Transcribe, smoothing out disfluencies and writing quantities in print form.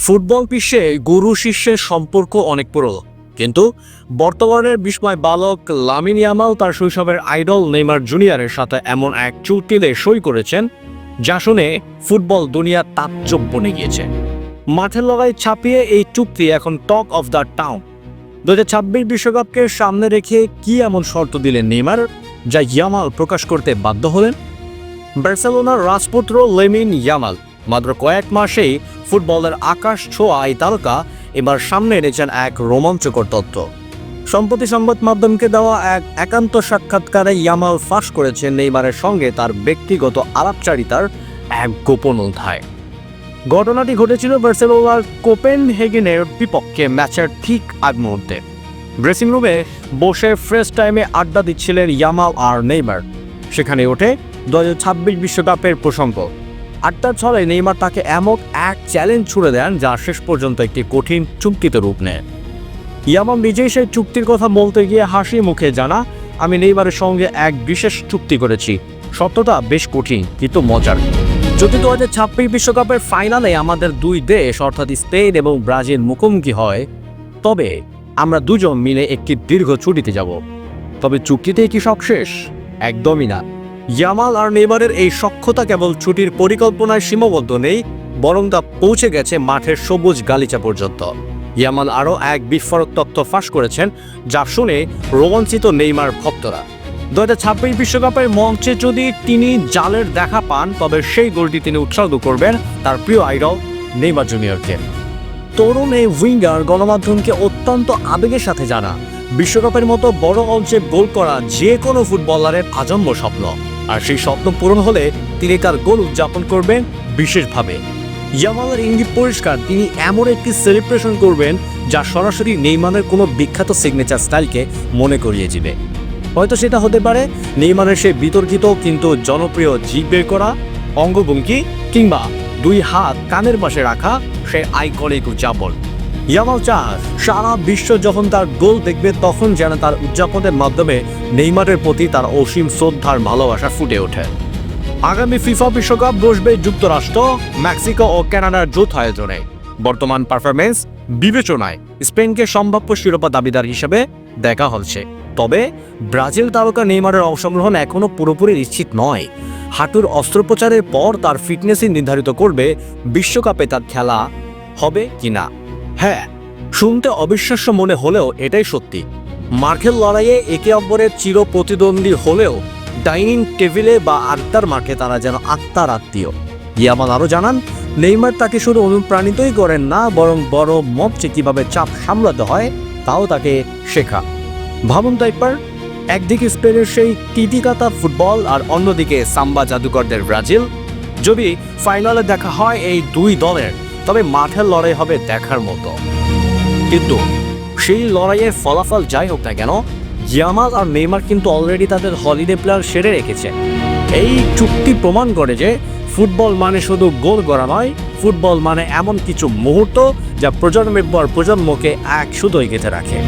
Football বিশ্বে গুরু শিষ্যের সম্পর্ক অনেক পুরনো, কিন্তু বর্তমানের বিস্ময় বালক লামিন ইয়ামাল তার শৈশবের আইডল নেইমার জুনিয়রের সাথে এমন এক চুক্তিতে সই করেছেন যা শুনে ফুটবল দুনিয়া তাজ্জব বনে গিয়েছে। মাঠের লড়াই ছাপিয়ে এই চুক্তি এখন টক অফ দ্য টাউন। 2026 বিশ্বকাপকে সামনে রেখে কি এমন শর্ত দিলেন নেইমার যা ইয়ামাল প্রকাশ করতে বাধ্য হলেন? বার্সেলোনার রাজপুত্র লামিন ইয়ামাল মাত্র কয়েক মাসেই ফুটবলের আকাশ ছোঁয়া এই তারকা এবার সামনে এনেছেন এক রোমাঞ্চকর তথ্য। সম্প্রতি সংবাদ মাধ্যমকে দেওয়া এক একান্ত সাক্ষাৎকারে ইয়ামাল ফাঁস করেছেন নেইমারের সঙ্গে তার ব্যক্তিগত আলাপচারিতার এক গোপন অধ্যায়। ঘটনাটি ঘটেছিল বার্সেলোনার কোপেনহেগেনের বিপক্ষে ম্যাচের ঠিক আগ মুহূর্তে। ড্রেসিং রুমে বসে ফ্রেশ টাইমে আড্ডা দিচ্ছিলেন ইয়ামাল আর নেইমার। সেখানে ওঠে 2026 বিশ্বকাপের প্রসঙ্গ। আড্ডার ছলে নেইমার তাকে এমন এক চ্যালেঞ্জ ছুড়ে দেন যা শেষ পর্যন্ত একটি কঠিন চুক্তিতে রূপ নেয়। ইয়ামাল নিজেই সেই চুক্তির কথা বলতে গিয়ে হাসি মুখে জানা, আমি নেইমারের সঙ্গে এক বিশেষ চুক্তি করেছি। সত্যতা বেশ কঠিন কিন্তু মজার। যদি 2026 বিশ্বকাপের ফাইনালে আমাদের দুই দেশ অর্থাৎ স্পেন এবং ব্রাজিল মুখোমুখি হয়, তবে আমরা দুজন মিলে একটি দীর্ঘ ছুটিতে যাব। তবে চুক্তিতেই কি সব শেষ? একদমই না। ইয়ামাল আর নেইমারের এই সখ্যতা কেবল ছুটির পরিকল্পনায় সীমাবদ্ধ নেই, বরং তা পৌঁছে গেছে মাঠের সবুজ গালিচা পর্যন্ত। ইয়ামাল আরও এক বিস্ফোরক তথ্য ফাঁস করেছেন যা শুনে রোমাঞ্চিত নেইমার ভক্তরা। 2026 বিশ্বকাপের মঞ্চে যদি তিনি জালের দেখা পান, তবে সেই গোলটি তিনি উৎসর্গ করবেন তার প্রিয় আইডল নেইমার জুনিয়রকে। তরুণ এই উইঙ্গার গণমাধ্যমকে অত্যন্ত আবেগের সাথে জানা, বিশ্বকাপের মতো বড় মঞ্চে গোল করা যে কোনো ফুটবলারের আজন্ম স্বপ্ন। আর সেই স্বপ্ন পূরণ হলে তিনি তার গোল উদযাপন করবেন বিশেষভাবে। ইয়ামালের ইঙ্গিত পরিষ্কার, তিনি এমন একটি সেলিব্রেশন করবেন যা সরাসরি নেইমারের কোনো বিখ্যাত সিগনেচার স্টাইলকে মনে করিয়ে দিবে। হয়তো সেটা হতে পারে নেইমারের সেই বিতর্কিত কিন্তু জনপ্রিয় জিভ বের করা অঙ্গভঙ্গি, কিংবা দুই হাত কানের পাশে রাখা সে আইকনিক উদযাপন। ইয়ামাল চান সারা বিশ্ব যখন তার গোল দেখবে, তখন যেন তার উদযাপনের মাধ্যমে নেইমারের প্রতি তার অসীম শ্রদ্ধার ভালোবাসা ফুটে ওঠে। আগামী ফিফা বিশ্বকাপ বসবে যুক্তরাষ্ট্র, মেক্সিকো ও কানাডার যৌথ আয়োজনে। বর্তমান পারফরমেন্স বিবেচনায় স্পেনকে সম্ভাব্য শিরোপা দাবিদার হিসেবে দেখা হচ্ছে। তবে ব্রাজিল তারকা নেইমারের অংশগ্রহণ এখনও পুরোপুরি নিশ্চিত নয়। হাঁটুর অস্ত্রোপচারের পর তার ফিটনেসই নির্ধারিত করবে বিশ্বকাপে তার খেলা হবে কিনা। হ্যাঁ, শুনতে অবিশ্বাস্য মনে হলেও এটাই সত্যি। মাঠের লড়াইয়ে একে অপরের চির প্রতিদ্বন্দ্বী হলেও ডাইনিং টেবিলে বা আড্ডার মাঠে তারা যেন আত্মার আত্মীয়। ইয়ামাল আরও জানান, নেইমার তাকে শুধু অনুপ্রাণিতই করেন না, বরং বড় মঞ্চে কীভাবে চাপ সামলাতে হয় তাও তাকে শেখা। ভাবুন তাইপার, একদিকে স্পেনের সেই টিটিকাতা ফুটবল আর অন্যদিকে সাম্বা জাদুকরদের ব্রাজিল। যদি ফাইনালে দেখা হয় এই দুই দলের, তবে মাঠের লড়াই হবে দেখার মতো। কিন্তু সেই লড়াইয়ের ফলাফল যাই হোক না কেন, ইয়ামাল আর নেইমার কিন্তু অলরেডি তাদের হলিডে প্লেয়ার সেরে রেখেছে। এই চুক্তি প্রমাণ করে যে ফুটবল মানে শুধু গোল করা নয়, ফুটবল মানে এমন কিছু মুহূর্ত যা প্রজন্মের পর প্রজন্মকে এক সুতোয় গেঁথে রাখে।